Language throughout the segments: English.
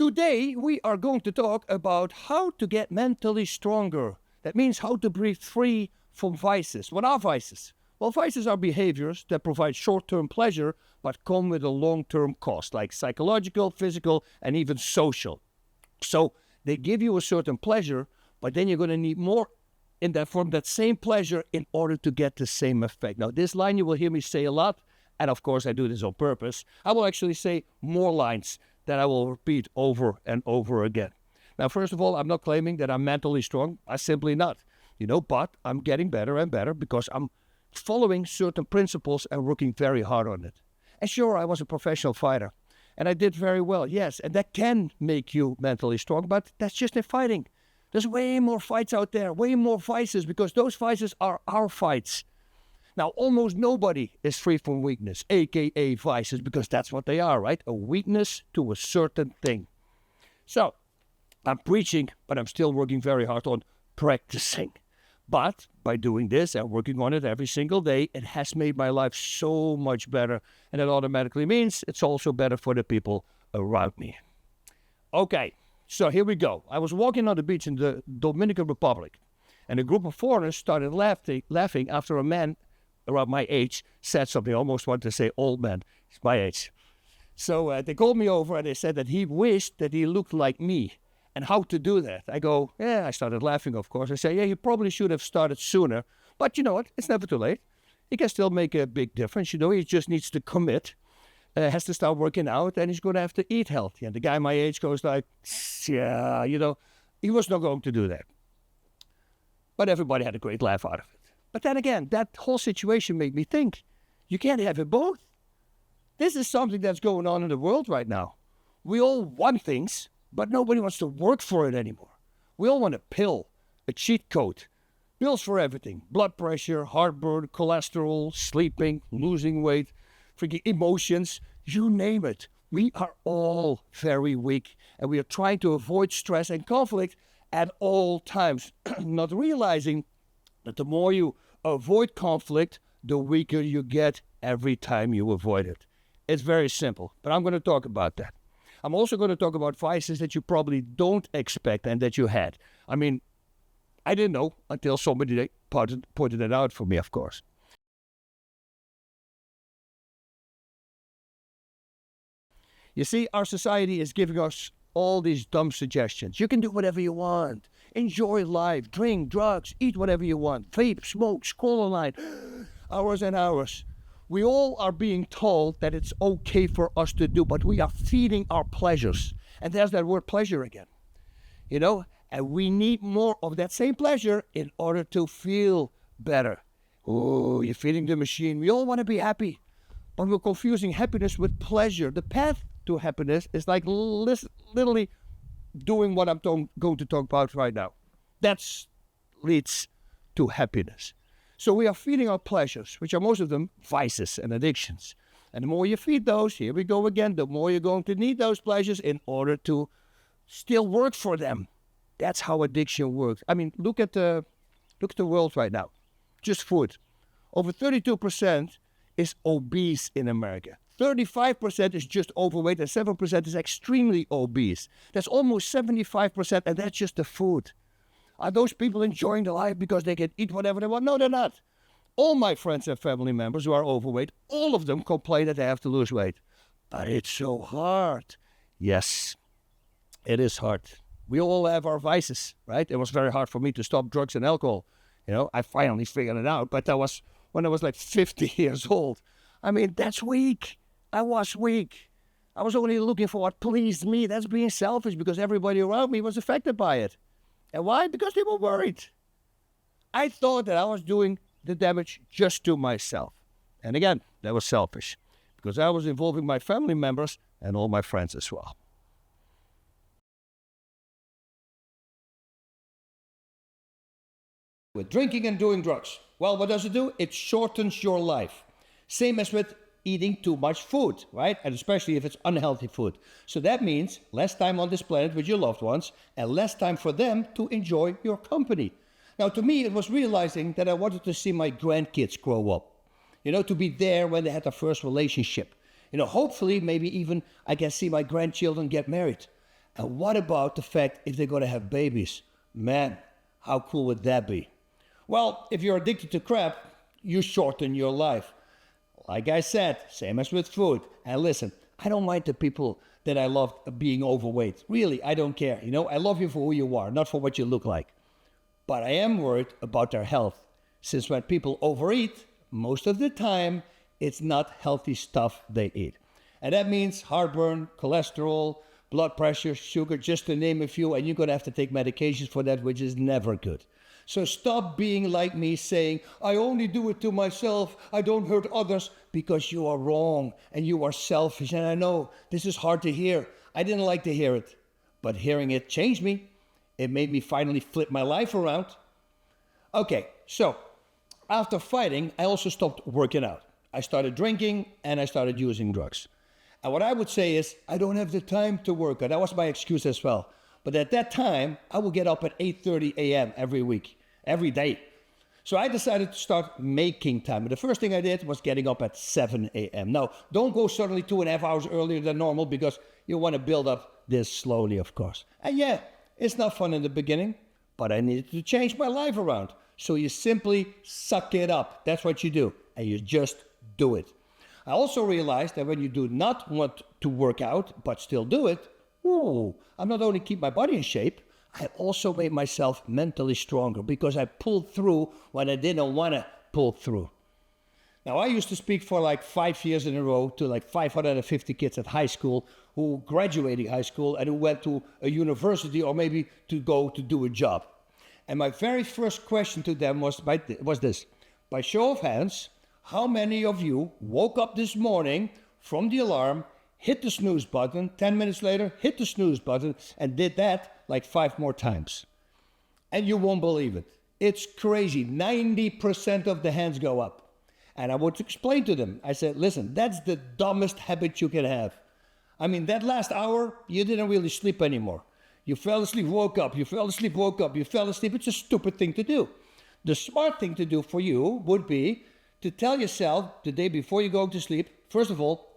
Today, we are going to talk about how to get mentally stronger. That means how to breathe free from vices. What are vices? Well, vices are behaviors that provide short-term pleasure but come with a long-term cost, like psychological, physical, and even social. So they give you a certain pleasure, but then you're going to need more in that form, that same pleasure, in order to get the same effect. Now, this line you will hear me say a lot, and of course I do this on purpose. I will actually say more lines that I will repeat over and over again. Now, first of all, I'm not claiming that I'm mentally strong. I'm simply not. But I'm getting better and better because I'm following certain principles and working very hard on it. And sure, I was a professional fighter, and I did very well, yes, and that can make you mentally strong, but that's just in fighting. There's way more fights out there, way more vices, because those vices are our fights. Now, almost nobody is free from weakness, aka vices, because that's what they are, right? A weakness to a certain thing. So, I'm preaching, but I'm still working very hard on practicing. But by doing this and working on it every single day, it has made my life so much better. And that automatically means it's also better for the people around me. Okay, so here we go. I was walking on the beach in the Dominican Republic, and a group of foreigners started laughing after a man around my age said something. I almost want to say old man. It's my age. So they called me over and they said that he wished that he looked like me. And how to do that? I go, I started laughing, of course. I say, you probably should have started sooner. But you know what? It's never too late. He can still make a big difference. He just needs to commit, has to start working out, and he's going to have to eat healthy. And the guy my age goes like, he was not going to do that. But everybody had a great laugh out of it. But then again, that whole situation made me think, you can't have it both. This is something that's going on in the world right now. We all want things, but nobody wants to work for it anymore. We all want a pill, a cheat code. Pills for everything. Blood pressure, heartburn, cholesterol, sleeping, losing weight, freaking emotions, you name it. We are all very weak, and we are trying to avoid stress and conflict at all times, not realizing that the more you avoid conflict, the weaker you get every time you avoid it. It's very simple, but I'm going to talk about that. I'm also going to talk about vices that you probably don't expect and that you had. I mean, I didn't know until somebody pointed it out for me, of course. You see, our society is giving us all these dumb suggestions. You can do whatever you want. Enjoy life, drink, drugs, eat whatever you want. Vape, smoke, scroll online, hours and hours. We all are being told that it's okay for us to do, but we are feeding our pleasures. And there's that word pleasure again. And we need more of that same pleasure in order to feel better. Oh, you're feeding the machine. We all want to be happy, but we're confusing happiness with pleasure. The path to happiness is like literally doing what I'm going to talk about right now. That leads to happiness. So we are feeding our pleasures, which are most of them vices and addictions. And the more you feed those, here we go again, the more you're going to need those pleasures in order to still work for them. That's how addiction works. I mean, look at the world right now. Just food. Over 32% is obese in America. 35% is just overweight, and 7% is extremely obese. That's almost 75%, and that's just the food. Are those people enjoying their life because they can eat whatever they want? No, they're not. All my friends and family members who are overweight, all of them complain that they have to lose weight. But it's so hard. Yes, it is hard. We all have our vices, right? It was very hard for me to stop drugs and alcohol. I finally figured it out, but that was when I was like 50 years old. I mean, that's weak. I was weak. I was only looking for what pleased me. That's being selfish, because everybody around me was affected by it. And why? Because they were worried. I thought that I was doing the damage just to myself. And again, that was selfish, because I was involving my family members and all my friends as well. With drinking and doing drugs, well, what does it do? It shortens your life. Same as with eating too much food, right? And especially if it's unhealthy food. So that means less time on this planet with your loved ones and less time for them to enjoy your company. Now, to me, it was realizing that I wanted to see my grandkids grow up, to be there when they had their first relationship. Hopefully, maybe even I can see my grandchildren get married. And what about the fact if they're going to have babies? Man, how cool would that be? Well, if you're addicted to crap, you shorten your life. Like I said, same as with food. And listen, I don't mind the people that I love being overweight. Really, I don't care. You know, I love you for who you are, not for what you look like. But I am worried about their health, since when people overeat, most of the time, it's not healthy stuff they eat. And that means heartburn, cholesterol, blood pressure, sugar, just to name a few, and you're going to have to take medications for that, which is never good. So stop being like me saying, I only do it to myself, I don't hurt others, because you are wrong and you are selfish. And I know this is hard to hear. I didn't like to hear it, but hearing it changed me. It made me finally flip my life around. Okay, so after fighting, I also stopped working out. I started drinking and I started using drugs. And what I would say is, I don't have the time to work out. That was my excuse as well. But at that time, I would get up at 8:30 a.m. every week, every day. So I decided to start making time. And the first thing I did was getting up at 7 a.m. Now, don't go suddenly 2.5 hours earlier than normal, because you want to build up this slowly, of course. And yeah, it's not fun in the beginning, but I needed to change my life around. So you simply suck it up. That's what you do. And you just do it. I also realized that when you do not want to work out, but still do it, I'm not only keep my body in shape, I also made myself mentally stronger, because I pulled through when I didn't want to pull through. Now, I used to speak for like 5 years in a row to like 550 kids at high school who graduated high school and who went to a university or maybe to go to do a job. And my very first question to them was this: by show of hands, how many of you woke up this morning from the alarm, hit the snooze button, 10 minutes later, hit the snooze button, and did that like 5 more times? And you won't believe it. It's crazy. 90% of the hands go up. And I would explain to them. I said, listen, that's the dumbest habit you can have. I mean, that last hour, you didn't really sleep anymore. You fell asleep, woke up, you fell asleep, woke up, you fell asleep. It's a stupid thing to do. The smart thing to do for you would be to tell yourself the day before you go to sleep, first of all,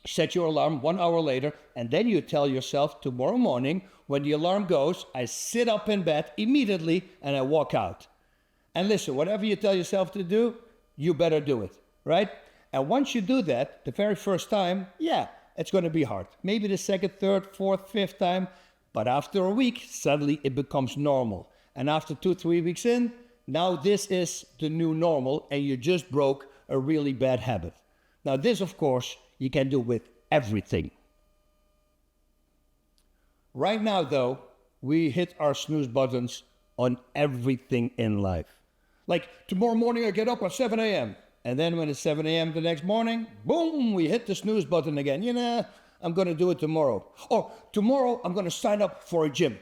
set your alarm 1 hour later, and then you tell yourself tomorrow morning, when the alarm goes, I sit up in bed immediately and I walk out. And listen, whatever you tell yourself to do, you better do it, right? And once you do that, the very first time, yeah, it's going to be hard. Maybe the second, third, fourth, fifth time, but after a week, suddenly it becomes normal. And after 2-3 weeks in, now this is the new normal, and you just broke a really bad habit. Now this, of course, you can do with everything. Right now, though, we hit our snooze buttons on everything in life. Like tomorrow morning, I get up at 7 a.m. And then when it's 7 a.m. the next morning, boom, we hit the snooze button again. You know, I'm going to do it tomorrow. Or tomorrow, I'm going to sign up for a gym.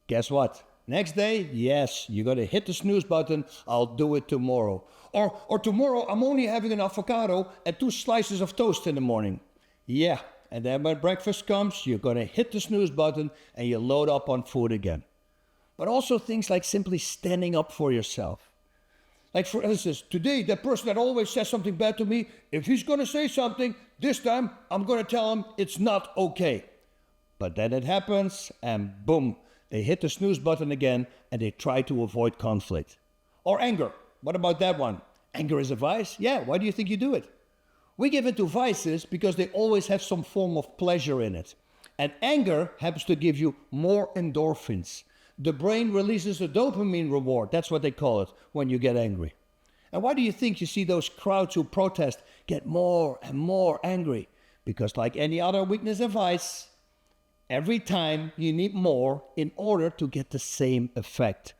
Guess what? Next day, yes, you're going to hit the snooze button. I'll do it tomorrow. Or tomorrow, I'm only having an avocado and 2 slices of toast in the morning. Yeah, and then when breakfast comes, you're going to hit the snooze button and you load up on food again. But also things like simply standing up for yourself. Like, for instance, today, that person that always says something bad to me, if he's going to say something, this time I'm going to tell him it's not okay. But then it happens, and boom, they hit the snooze button again, and they try to avoid conflict. Or anger. What about that one? Anger is a vice? Yeah, why do you think you do it? We give into vices because they always have some form of pleasure in it. And anger happens to give you more endorphins. The brain releases a dopamine reward, that's what they call it, when you get angry. And why do you think you see those crowds who protest get more and more angry? Because like any other weakness and vice, every time you need more in order to get the same effect.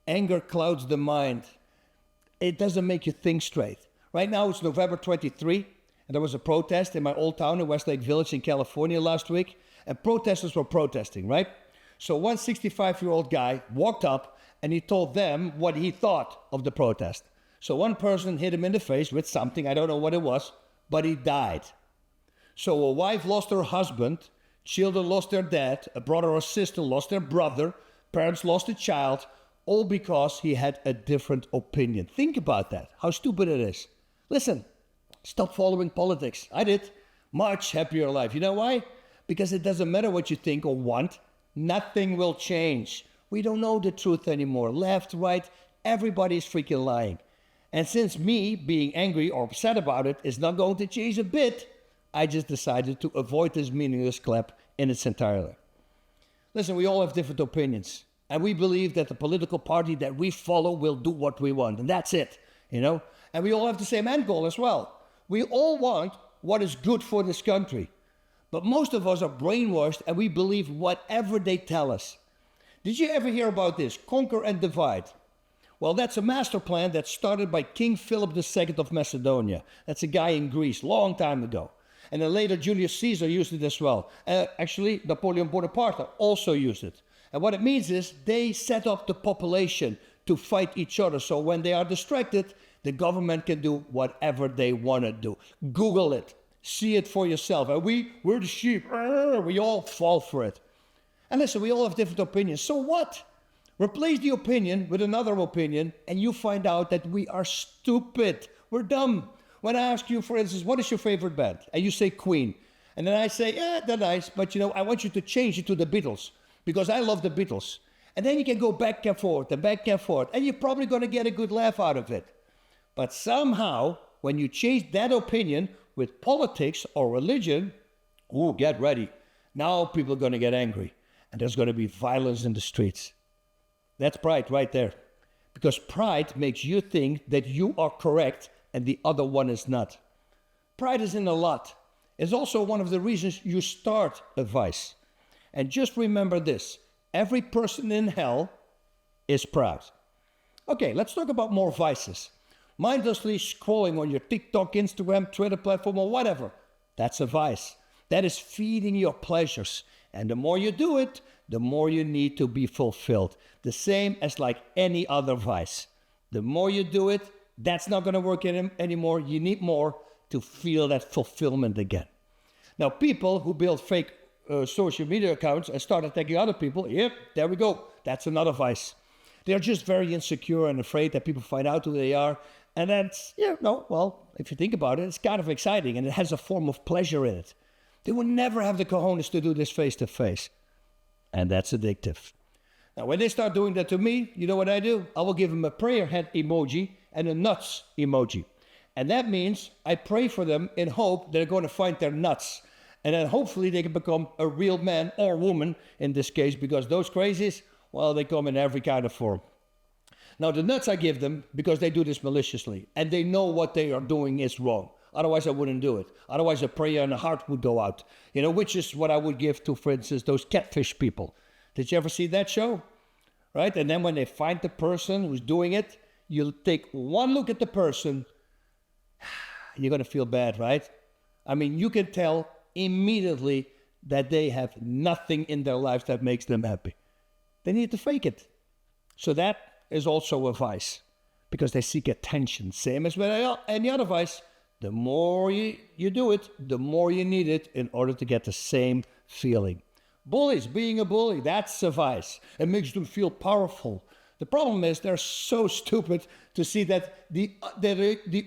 Anger clouds the mind. It doesn't make you think straight. Right now it's November 23, and there was a protest in my old town in Westlake Village in California last week, and protesters were protesting, right? So one 65-year-old guy walked up and he told them what he thought of the protest. So one person hit him in the face with something, I don't know what it was, but he died. So a wife lost her husband, children lost their dad, a brother or sister lost their brother, parents lost a child, all because he had a different opinion. Think about that, how stupid it is. Listen, stop following politics. I did. Much happier life. You know why? Because it doesn't matter what you think or want, nothing will change. We don't know the truth anymore. Left, right, everybody's freaking lying. And since me being angry or upset about it is not going to change a bit, I just decided to avoid this meaningless clap in its entirety. Listen, we all have different opinions. And we believe that the political party that we follow will do what we want. And that's it, And we all have the same end goal as well. We all want what is good for this country. But most of us are brainwashed and we believe whatever they tell us. Did you ever hear about this? Conquer and divide. Well, that's a master plan that started by King Philip II of Macedonia. That's a guy in Greece, long time ago. And then later Julius Caesar used it as well. Actually, Napoleon Bonaparte also used it. And what it means is they set up the population to fight each other. So when they are distracted, the government can do whatever they want to do. Google it. See it for yourself. And we're the sheep. We all fall for it. And listen, we all have different opinions. So what? Replace the opinion with another opinion, and you find out that we are stupid. We're dumb. When I ask you, for instance, what is your favorite band? And you say Queen. And then I say, yeah, they're nice, but I want you to change it to the Beatles, because I love the Beatles. And then you can go back and forth, and you're probably going to get a good laugh out of it. But somehow, when you change that opinion with politics or religion, get ready. Now people are going to get angry, and there's going to be violence in the streets. That's pride right there. Because pride makes you think that you are correct and the other one is not. Pride is in a lot. It's also one of the reasons you start a vice. And just remember this, every person in hell is proud. Okay, let's talk about more vices. Mindlessly scrolling on your TikTok, Instagram, Twitter platform, or whatever. That's a vice. That is feeding your pleasures. And the more you do it, the more you need to be fulfilled. The same as like any other vice. The more you do it, that's not going to work anymore. You need more to feel that fulfillment again. Now, people who build fake social media accounts and start attacking other people, yep, there we go. That's another vice. They're just very insecure and afraid that people find out who they are. And that's, if you think about it, it's kind of exciting and it has a form of pleasure in it. They would never have the cojones to do this face to face. And that's addictive. Now, when they start doing that to me, you know what I do? I will give them a prayer hand emoji and a nuts emoji. And that means I pray for them in hope they're going to find their nuts. And then hopefully they can become a real man or woman in this case, because those crazies, well, they come in every kind of form. Now, the nuts I give them because they do this maliciously and they know what they are doing is wrong. Otherwise, I wouldn't do it. Otherwise, a prayer and a heart would go out. Which is what I would give to, for instance, those catfish people. Did you ever see that show? Right? And then when they find the person who's doing it, you'll take one look at the person. You're going to feel bad, right? I mean, you can tell immediately that they have nothing in their lives that makes them happy. They need to fake it. So that is also a vice, because they seek attention. Same as with any other vice. The more you do it, the more you need it in order to get the same feeling. Bullies, being a bully, that's a vice. It makes them feel powerful. The problem is they're so stupid to see that the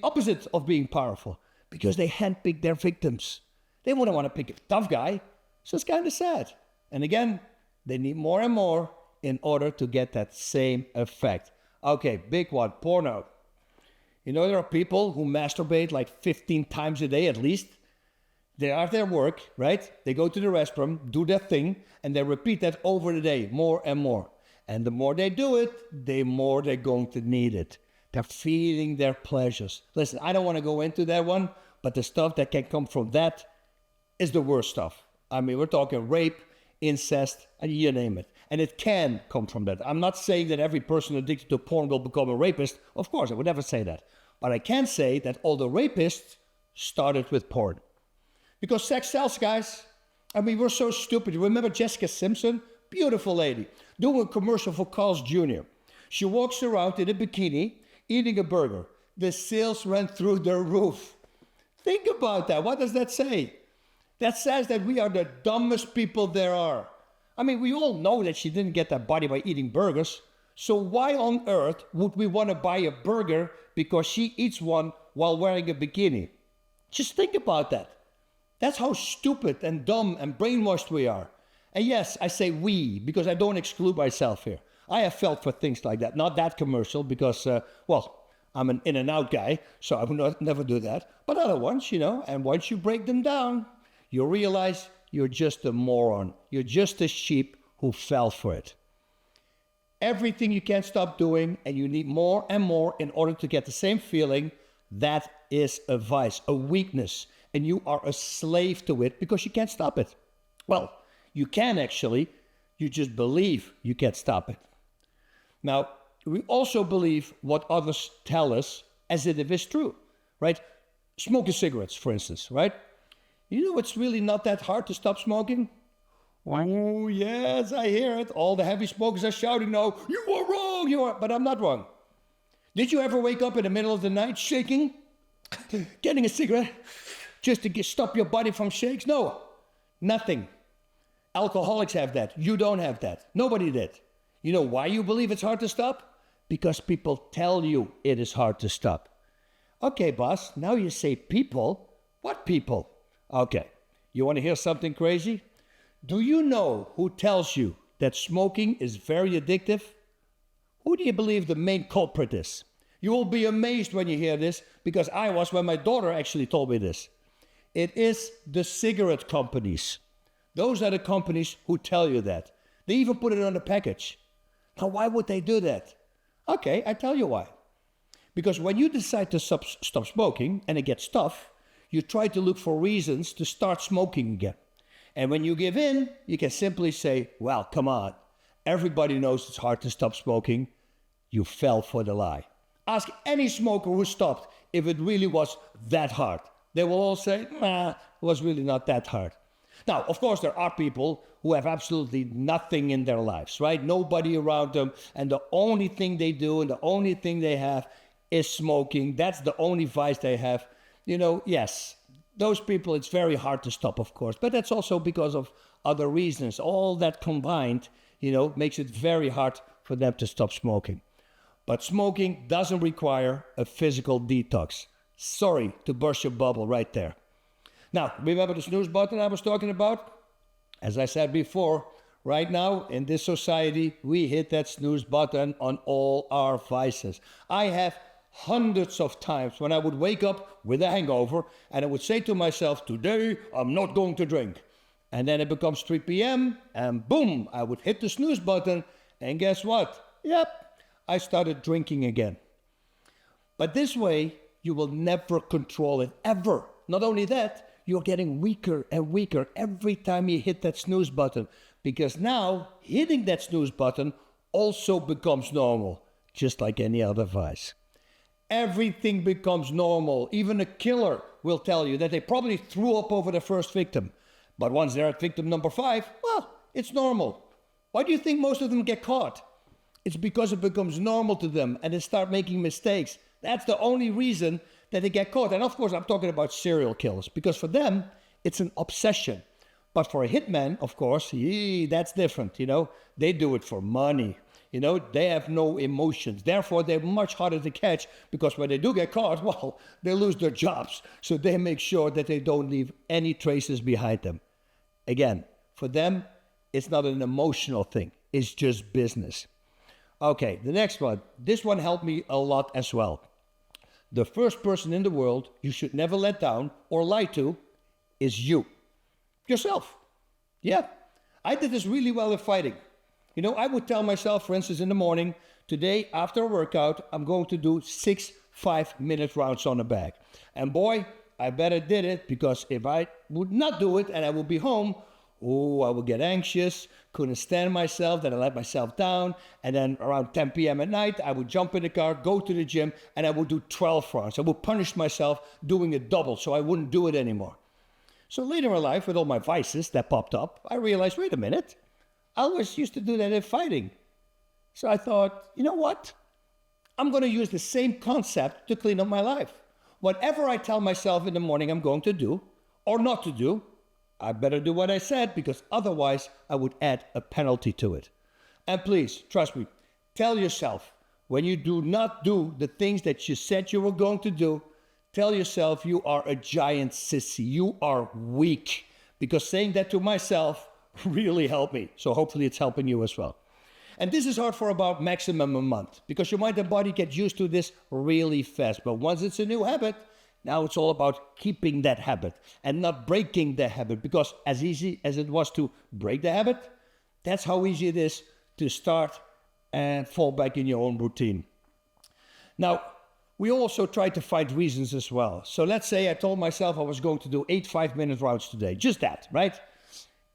opposite of being powerful, because they handpick their victims. They wouldn't want to pick a tough guy, so it's kind of sad. And again, they need more and more in order to get that same effect. Okay, big one, porno. There are people who masturbate like 15 times a day at least. They are at their work, right? They go to the restroom, do their thing, and they repeat that over the day, more and more. And the more they do it, the more they're going to need it. They're feeding their pleasures. Listen, I don't want to go into that one, but the stuff that can come from that is the worst stuff. I mean, we're talking rape, incest, and you name it. And it can come from that. I'm not saying that every person addicted to porn will become a rapist. Of course, I would never say that. But I can say that all the rapists started with porn. Because sex sells, guys. I mean, we're so stupid. Remember Jessica Simpson? Beautiful lady. Doing a commercial for Carl's Jr. She walks around in a bikini, eating a burger. The sales ran through the roof. Think about that. What does that say? That says that we are the dumbest people there are. I mean, we all know that she didn't get that body by eating burgers. So why on earth would we want to buy a burger because she eats one while wearing a bikini? Just think about that. That's how stupid and dumb and brainwashed we are. And yes, I say we because I don't exclude myself here. I have felt for things like that. Not that commercial because, I'm an in and out guy, so I would never do that. But other ones, and once you break them down, you realize you're just a moron. You're just a sheep who fell for it. Everything you can't stop doing and you need more and more in order to get the same feeling, that is a vice, a weakness. And you are a slave to it because you can't stop it. Well, you can actually, you just believe you can't stop it. Now, we also believe what others tell us as if it is true, right? Smoking cigarettes, for instance, right? You know it's really not that hard to stop smoking? Oh, yes, I hear it. All the heavy smokers are shouting now, you are wrong, you are, but I'm not wrong. Did you ever wake up in the middle of the night shaking, getting a cigarette just to stop your body from shakes? No, nothing. Alcoholics have that. You don't have that. Nobody did. You know why you believe it's hard to stop? Because people tell you it is hard to stop. Okay, boss, now you say people. What people? Okay, you want to hear something crazy? Do you know who tells you that smoking is very addictive? Who do you believe the main culprit is? You will be amazed when you hear this, because I was when my daughter actually told me this. It is the cigarette companies. Those are the companies who tell you that. They even put it on the package. Now, why would they do that? Okay, I tell you why. Because when you decide to stop smoking and it gets tough, you try to look for reasons to start smoking again. And when you give in, you can simply say, well, come on. Everybody knows it's hard to stop smoking. You fell for the lie. Ask any smoker who stopped if it really was that hard. They will all say, nah, it was really not that hard. Now, of course, there are people who have absolutely nothing in their lives, right? Nobody around them, and the only thing they do and the only thing they have is smoking. That's the only vice they have. Yes, those people, it's very hard to stop, of course, but that's also because of other reasons. All that combined, makes it very hard for them to stop smoking. But smoking doesn't require a physical detox. Sorry to burst your bubble right there. Now, remember the snooze button I was talking about? As I said before, right now in this society, we hit that snooze button on all our vices. I have hundreds of times when I would wake up with a hangover and I would say to myself, today I'm not going to drink. And then it becomes 3 p.m. and boom, I would hit the snooze button and guess what? Yep, I started drinking again. But this way, you will never control it, ever. Not only that, you're getting weaker and weaker every time you hit that snooze button. Because now, hitting that snooze button also becomes normal, just like any other vice. Everything becomes normal. Even a killer will tell you that they probably threw up over the first victim. But once they're at victim number 5, well, it's normal. Why do you think most of them get caught? It's because it becomes normal to them and they start making mistakes. That's the only reason that they get caught. And of course, I'm talking about serial killers, because for them, it's an obsession. But for a hitman, of course, that's different, They do it for money. They have no emotions. Therefore, they're much harder to catch, because when they do get caught, well, they lose their jobs. So they make sure that they don't leave any traces behind them. Again, for them, it's not an emotional thing. It's just business. Okay, the next one. This one helped me a lot as well. The first person in the world you should never let down or lie to is you. Yourself. Yeah, I did this really well in fighting. I would tell myself, for instance, in the morning, today after a workout, I'm going to do 6 5-minute rounds on the bag. And boy, I better did it, because if I would not do it and I would be home, I would get anxious, couldn't stand myself, then I let myself down, and then around 10 p.m. at night, I would jump in the car, go to the gym, and I would do 12 rounds. I would punish myself doing a double, so I wouldn't do it anymore. So later in life, with all my vices that popped up, I realized, wait a minute, I always used to do that in fighting. So I thought, you know what? I'm going to use the same concept to clean up my life. Whatever I tell myself in the morning I'm going to do, or not to do, I better do what I said, because otherwise I would add a penalty to it. And please, trust me, tell yourself, when you do not do the things that you said you were going to do, tell yourself you are a giant sissy, you are weak. Because saying that to myself really helped me. So hopefully it's helping you as well. And this is hard for about maximum a month because your mind and body get used to this really fast. But once it's a new habit, now it's all about keeping that habit and not breaking the habit. Because as easy as it was to break the habit, that's how easy it is to start and fall back in your own routine. Now, we also try to find reasons as well. So let's say I told myself I was going to do 8 5-minute rounds today. Just that, right?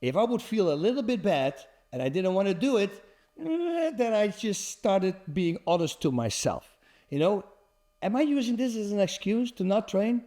If I would feel a little bit bad and I didn't want to do it, then I just started being honest to myself. Am I using this as an excuse to not train?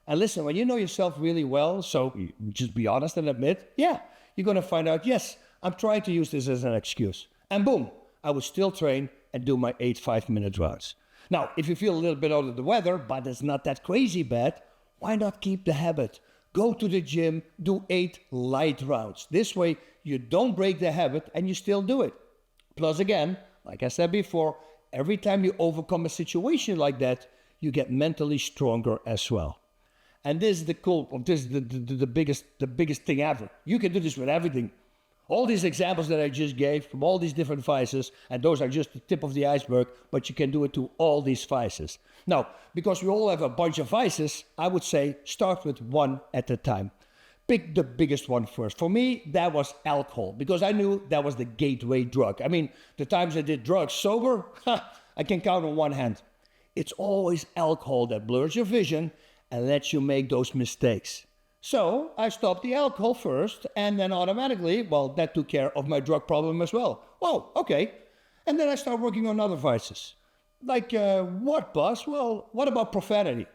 And listen, when you know yourself really well, so you just be honest and admit, yeah, you're going to find out, yes, I'm trying to use this as an excuse. And boom, I would still train and do my 8 5-minute rounds. Now, if you feel a little bit out of the weather, but it's not that crazy bad, why not keep the habit? Go to the gym, do 8 light rounds. This way, you don't break the habit and you still do it. Plus, again, like I said before, every time you overcome a situation like that, you get mentally stronger as well. And this is the biggest thing ever. You can do this with everything. All these examples that I just gave from all these different vices, and those are just the tip of the iceberg, but you can do it to all these vices. Now, because we all have a bunch of vices, I would say start with one at a time. Pick the biggest one first. For me, that was alcohol, because I knew that was the gateway drug. I mean, the times I did drugs sober, I can count on one hand. It's always alcohol that blurs your vision and lets you make those mistakes. So I stopped the alcohol first, and then automatically, that took care of my drug problem as well. Oh, okay. And then I started working on other vices. Like what, Bas? Well, what about profanity?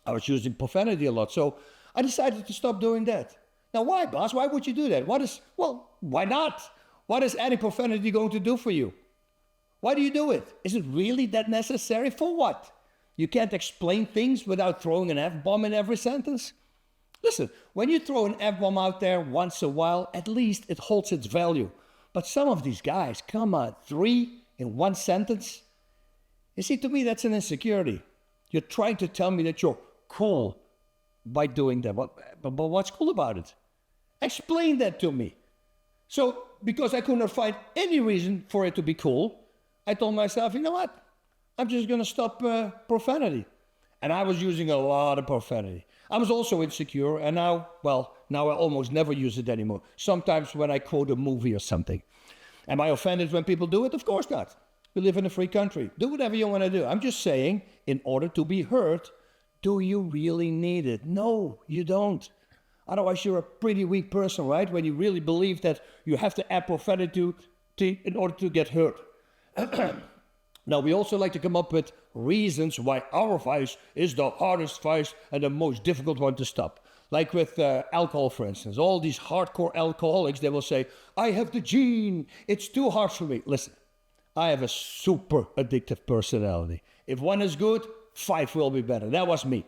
I was using profanity a lot, so I decided to stop doing that. Now, why, Bas? Why would you do that? Why not? What is adding profanity going to do for you? Why do you do it? Is it really that necessary? For what? You can't explain things without throwing an F-bomb in every sentence? Listen, when you throw an F-bomb out there once a while, at least it holds its value. But some of these guys, come on, 3 in one sentence? You see, to me, that's an insecurity. You're trying to tell me that you're cool by doing that. But what's cool about it? Explain that to me. So, because I could not find any reason for it to be cool, I told myself, you know what? I'm just going to stop profanity. And I was using a lot of profanity. I was also insecure, and now I almost never use it anymore. Sometimes when I quote a movie or something. Am I offended when people do it? Of course not. We live in a free country. Do whatever you want to do. I'm just saying, in order to be heard, do you really need it? No, you don't. Otherwise, you're a pretty weak person, right? When you really believe that you have to add profanity in order to get heard. Now, we also like to come up with reasons why our vice is the hardest vice and the most difficult one to stop. Like with alcohol, for instance. All these hardcore alcoholics, they will say, I have the gene. It's too hard for me. Listen, I have a super addictive personality. If one is good, 5 will be better. That was me.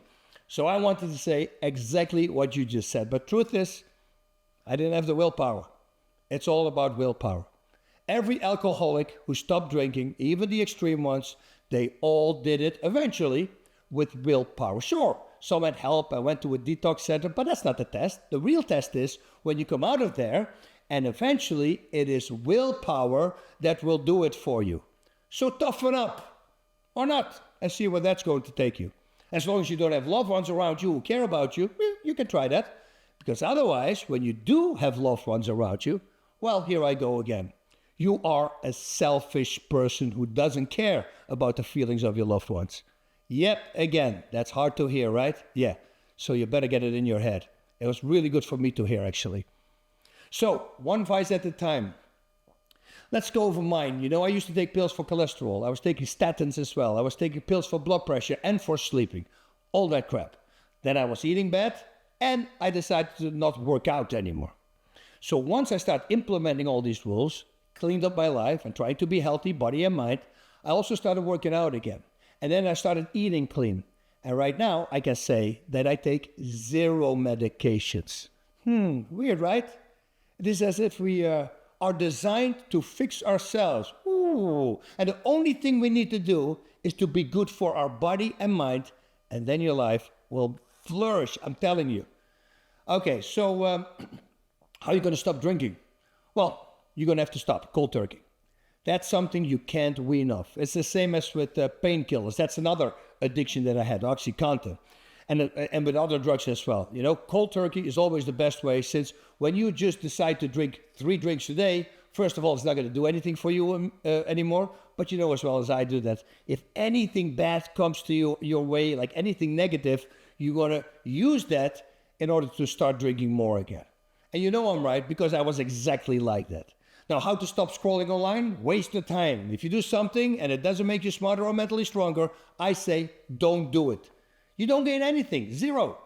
So I wanted to say exactly what you just said. But truth is, I didn't have the willpower. It's all about willpower. Every alcoholic who stopped drinking, even the extreme ones, they all did it eventually with willpower. Sure, some had help and went to a detox center, but that's not the test. The real test is when you come out of there, and eventually it is willpower that will do it for you. So toughen up, or not, and see where that's going to take you. As long as you don't have loved ones around you who care about you, you can try that. Because otherwise, when you do have loved ones around you, well, here I go again. You are a selfish person who doesn't care about the feelings of your loved ones. Yep, again, that's hard to hear, right? Yeah, so you better get it in your head. It was really good for me to hear, actually. So, one vice at a time. Let's go over mine. You know, I used to take pills for cholesterol. I was taking statins as well. I was taking pills for blood pressure and for sleeping. All that crap. Then I was eating bad, and I decided to not work out anymore. So once I started implementing all these rules, cleaned up my life and tried to be healthy, body and mind, I also started working out again. And then I started eating clean. And right now, I can say that I take 0 medications. Weird, right? It is as if we are designed to fix ourselves. Ooh. And the only thing we need to do is to be good for our body and mind, and then your life will flourish, I'm telling you. Okay, so how are you going to stop drinking? Well, you're going to have to stop cold turkey. That's something you can't wean off. It's the same as with painkillers. That's another addiction that I had, OxyContin. And with other drugs as well. You know, cold turkey is always the best way, since when you just decide to drink 3 drinks a day, first of all, it's not going to do anything for you anymore. But you know as well as I do that if anything bad comes to you your way, like anything negative, you're going to use that in order to start drinking more again. And you know I'm right, because I was exactly like that. Now, how to stop scrolling online? Waste the time. If you do something and it doesn't make you smarter or mentally stronger, I say don't do it. You don't gain anything, zero.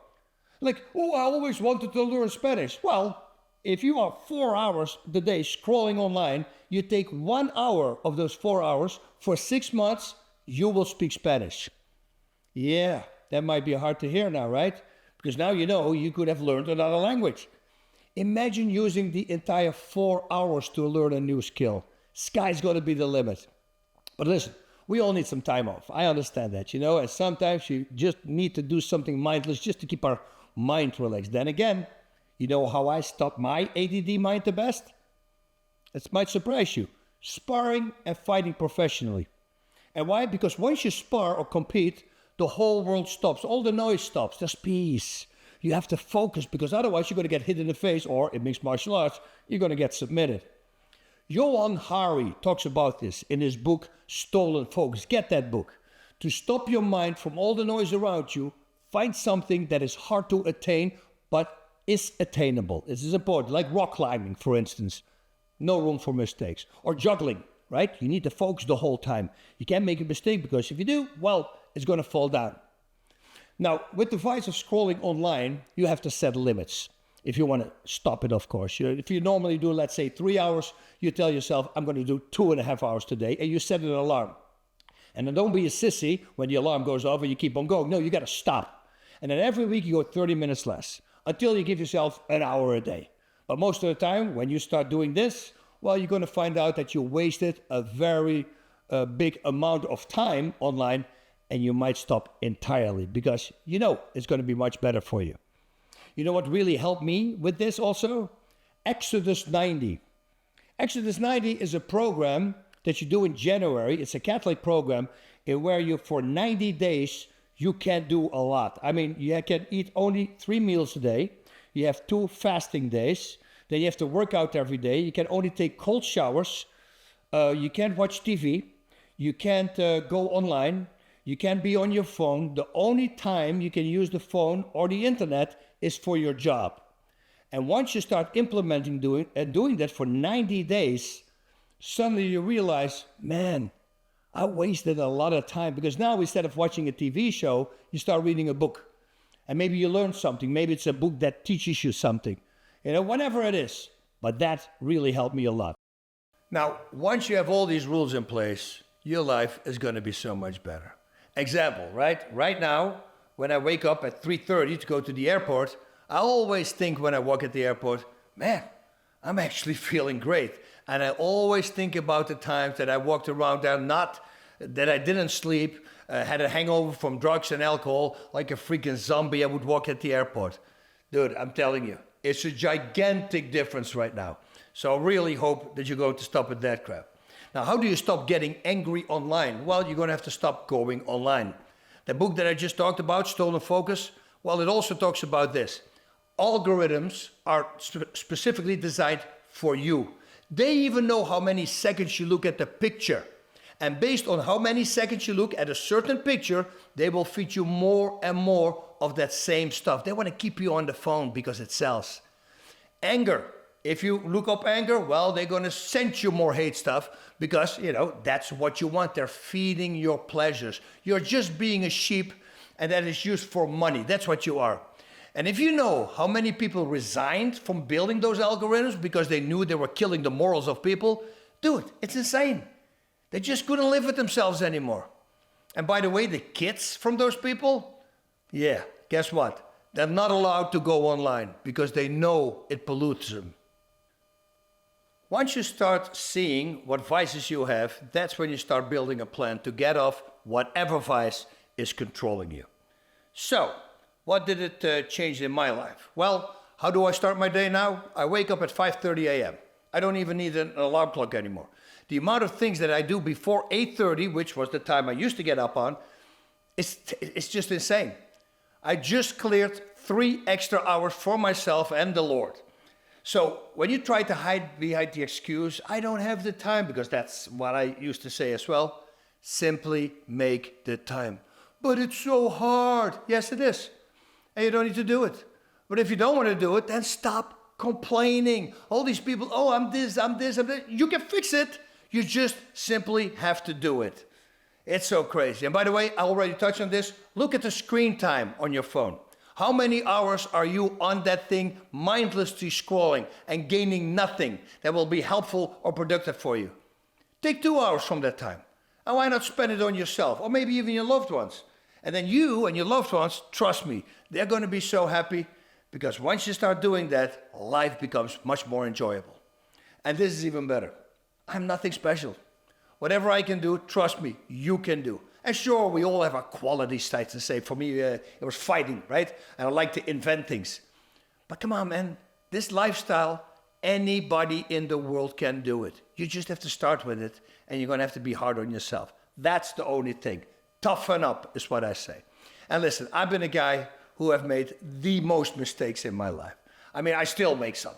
Like, oh, I always wanted to learn Spanish. Well, if you are 4 hours a day scrolling online, you take 1 hour of those 4 hours, for 6 months, you will speak Spanish. Yeah, that might be hard to hear now, right? Because now you know you could have learned another language. Imagine using the entire 4 hours to learn a new skill. Sky's gonna be the limit. But listen, we all need some time off. I understand that, you know, and sometimes you just need to do something mindless just to keep our mind relaxed. Then again, you know how I stop my ADD mind the best? It might surprise you. Sparring and fighting professionally. And why? Because once you spar or compete, the whole world stops. All the noise stops. There's peace. You have to focus, because otherwise you're going to get hit in the face, or in mixed martial arts, you're going to get submitted. Johan Hari talks about this in his book, Stolen Focus. Get that book. To stop your mind from all the noise around you, find something that is hard to attain, but is attainable. This is important, like rock climbing, for instance. No room for mistakes. Or juggling, right? You need to focus the whole time. You can't make a mistake, because if you do, well, it's going to fall down. Now, with the vice of scrolling online, you have to set limits. If you want to stop it, of course. If you normally do, let's say, 3 hours, you tell yourself, I'm going to do 2.5 hours today, and you set an alarm. And then don't be a sissy when the alarm goes off and you keep on going. No, you got to stop. And then every week you go 30 minutes less, until you give yourself an hour a day. But most of the time, when you start doing this, well, you're going to find out that you wasted a very big amount of time online, and you might stop entirely, because you know it's going to be much better for you. You know what really helped me with this also? Exodus 90. Exodus 90 is a program that you do in January. It's a Catholic program where you, for 90 days, you can't do a lot. I mean, you can eat only 3 meals a day. You have 2 fasting days. Then you have to work out every day. You can only take cold showers. You can't watch TV. You can't go online. You can't be on your phone. The only time you can use the phone or the internet is for your job. And once you start implementing doing that for 90 days, suddenly you realize, man, I wasted a lot of time, because now instead of watching a TV show, you start reading a book. And maybe you learn something. Maybe it's a book that teaches you something. You know, whatever it is. But that really helped me a lot. Now, once you have all these rules in place, your life is going to be so much better. Example, right? Right now, when I wake up at 3:30 to go to the airport, I always think when I walk at the airport, man, I'm actually feeling great. And I always think about the times that I walked around there, not that I didn't sleep, had a hangover from drugs and alcohol, like a freaking zombie. I would walk at the airport. Dude, I'm telling you, it's a gigantic difference right now. So I really hope that you're going to stop with that crap. Now, how do you stop getting angry online? Well, you're going to have to stop going online. The book that I just talked about, Stolen Focus, well, it also talks about this. Algorithms are specifically designed for you. They even know how many seconds you look at the picture. And based on how many seconds you look at a certain picture, they will feed you more and more of that same stuff. They want to keep you on the phone because it sells. Anger. If you look up anger, well, they're going to send you more hate stuff because, you know, that's what you want. They're feeding your pleasures. You're just being a sheep, and that is used for money. That's what you are. And if you know how many people resigned from building those algorithms because they knew they were killing the morals of people, dude, it's insane. They just couldn't live with themselves anymore. And by the way, the kids from those people, yeah, guess what? They're not allowed to go online because they know it pollutes them. Once you start seeing what vices you have, that's when you start building a plan to get off whatever vice is controlling you. So, what did it change in my life? Well, how do I start my day now? I wake up at 5:30 a.m. I don't even need an alarm clock anymore. The amount of things that I do before 8:30, which was the time I used to get up on, it's just insane. I just cleared 3 extra hours for myself and the Lord. So when you try to hide behind the excuse, I don't have the time, because that's what I used to say as well, simply make the time. But it's so hard. Yes, it is. And you don't need to do it. But if you don't want to do it, then stop complaining. All these people, oh, I'm this. You can fix it. You just simply have to do it. It's so crazy. And by the way, I already touched on this. Look at the screen time on your phone. How many hours are you on that thing mindlessly scrolling and gaining nothing that will be helpful or productive for you? Take 2 hours from that time. And why not spend it on yourself, or maybe even your loved ones? And then you and your loved ones, trust me, they're going to be so happy, because once you start doing that, life becomes much more enjoyable. And this is even better. I'm nothing special. Whatever I can do, trust me, you can do. And sure, we all have our quality sides to say. For me, it was fighting, right? And I like to invent things. But come on, man, this lifestyle, anybody in the world can do it. You just have to start with it, and you're going to have to be hard on yourself. That's the only thing. Toughen up is what I say. And listen, I've been a guy who have made the most mistakes in my life. I mean, I still make some.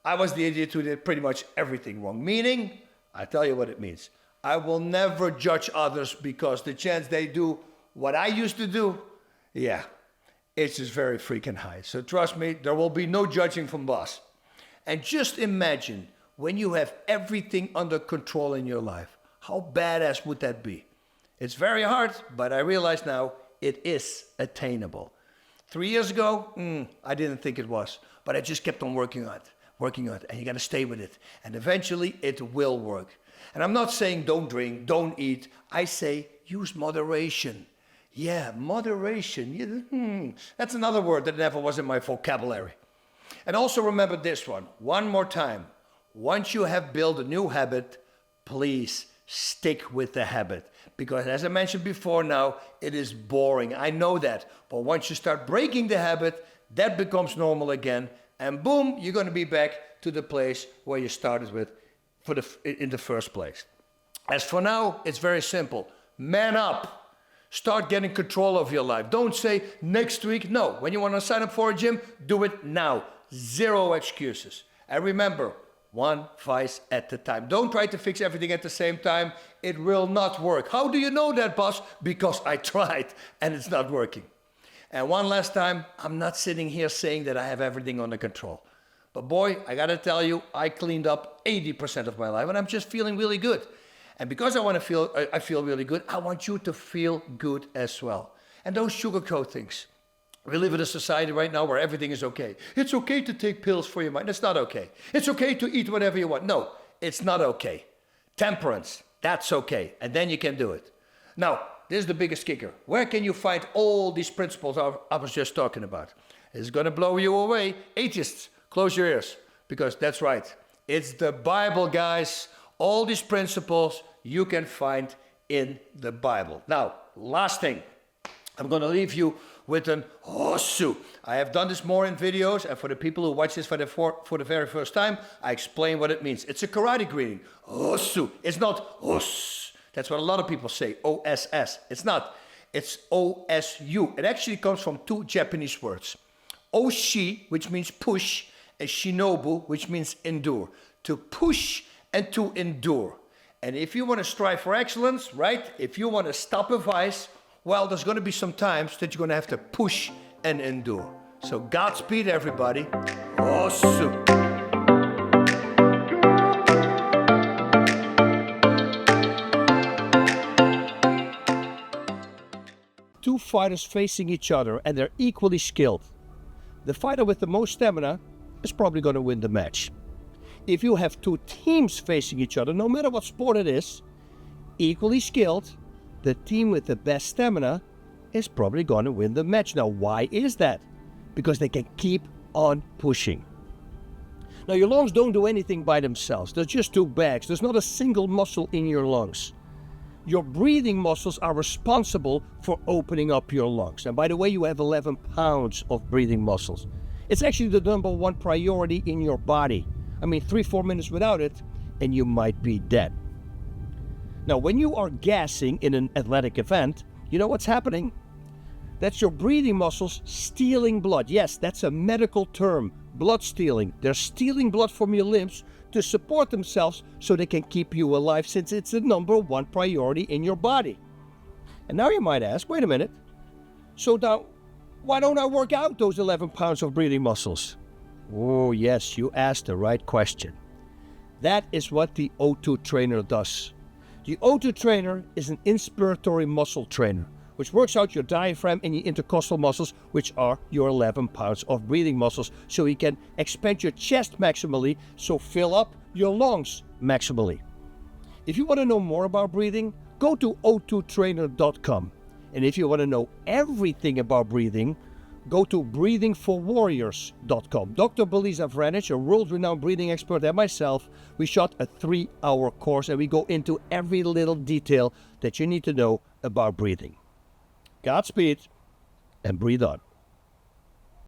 I was the idiot who did pretty much everything wrong. Meaning, I tell you what it means. I will never judge others, because the chance they do what I used to do, yeah, it's just very freaking high. So trust me, there will be no judging from Bas. And just imagine when you have everything under control in your life, how badass would that be? It's very hard, but I realize now it is attainable. 3 years ago, I didn't think it was, but I just kept on working on it, and you got to stay with it. And eventually it will work. And I'm not saying don't drink, don't eat. I say use moderation. Yeah, moderation. That's another word that never was in my vocabulary. And also remember this one more time. Once you have built a new habit, please stick with the habit. Because as I mentioned before now, it is boring. I know that. But once you start breaking the habit, that becomes normal again. And boom, you're going to be back to the place where you started with in the first place. As for now, it's very simple. Man up. Start getting control of your life. Don't say next week. No, when you want to sign up for a gym, do it now. 0 excuses. And remember, one vice at a time. Don't try to fix everything at the same time. It will not work. How do you know that, Bas? Because I tried and it's not working. And one last time, I'm not sitting here saying that I have everything under control. But boy, I gotta tell you, I cleaned up 80% of my life, and I'm just feeling really good. And because I feel really good, I want you to feel good as well. And don't sugarcoat things. We live in a society right now where everything is okay. It's okay to take pills for your mind. It's not okay. It's okay to eat whatever you want. No, it's not okay. Temperance, that's okay. And then you can do it. Now, this is the biggest kicker. Where can you find all these principles I was just talking about? It's gonna blow you away. Atheists, close your ears, because that's right. It's the Bible, guys. All these principles you can find in the Bible. Now, last thing. I'm going to leave you with an osu. I have done this more in videos, and for the people who watch this for the very first time, I explain what it means. It's a karate greeting. Osu. It's not os. That's what a lot of people say, O-S-S. It's not. It's O-S-U. It actually comes from 2 Japanese words. Oshi, which means push, and shinobu, which means endure. To push and to endure. And if you want to strive for excellence, right? If you want to stop a vice, well, there's going to be some times that you're going to have to push and endure. So Godspeed, everybody. Awesome. Two fighters facing each other, and they're equally skilled. The fighter with the most stamina is probably going to win the match. If you have 2 teams facing each other, no matter what sport it is, equally skilled, the team with the best stamina is probably going to win the match. Now, why is that? Because they can keep on pushing. Now, your lungs don't do anything by themselves. They're just 2 bags. There's not a single muscle in your lungs. Your breathing muscles are responsible for opening up your lungs. And by the way, you have 11 pounds of breathing muscles. It's actually the number one priority in your body. I mean, 3-4 minutes without it, and you might be dead. Now, when you are gassing in an athletic event, you know what's happening? That's your breathing muscles stealing blood. Yes, that's a medical term, blood stealing. They're stealing blood from your limbs to support themselves so they can keep you alive, since it's the number one priority in your body. And now you might ask, wait a minute, so now why don't I work out those 11 pounds of breathing muscles? Oh yes, you asked the right question. That is what the O2 trainer does. The O2 trainer is an inspiratory muscle trainer, which works out your diaphragm and your intercostal muscles, which are your 11 pounds of breathing muscles, so you can expand your chest maximally, so fill up your lungs maximally. If you want to know more about breathing, go to o2trainer.com. And if you want to know everything about breathing, go to breathingforwarriors.com. Dr. Belisa Vranich, a world-renowned breathing expert, and myself, we shot a 3-hour course, and we go into every little detail that you need to know about breathing. Godspeed, and breathe on.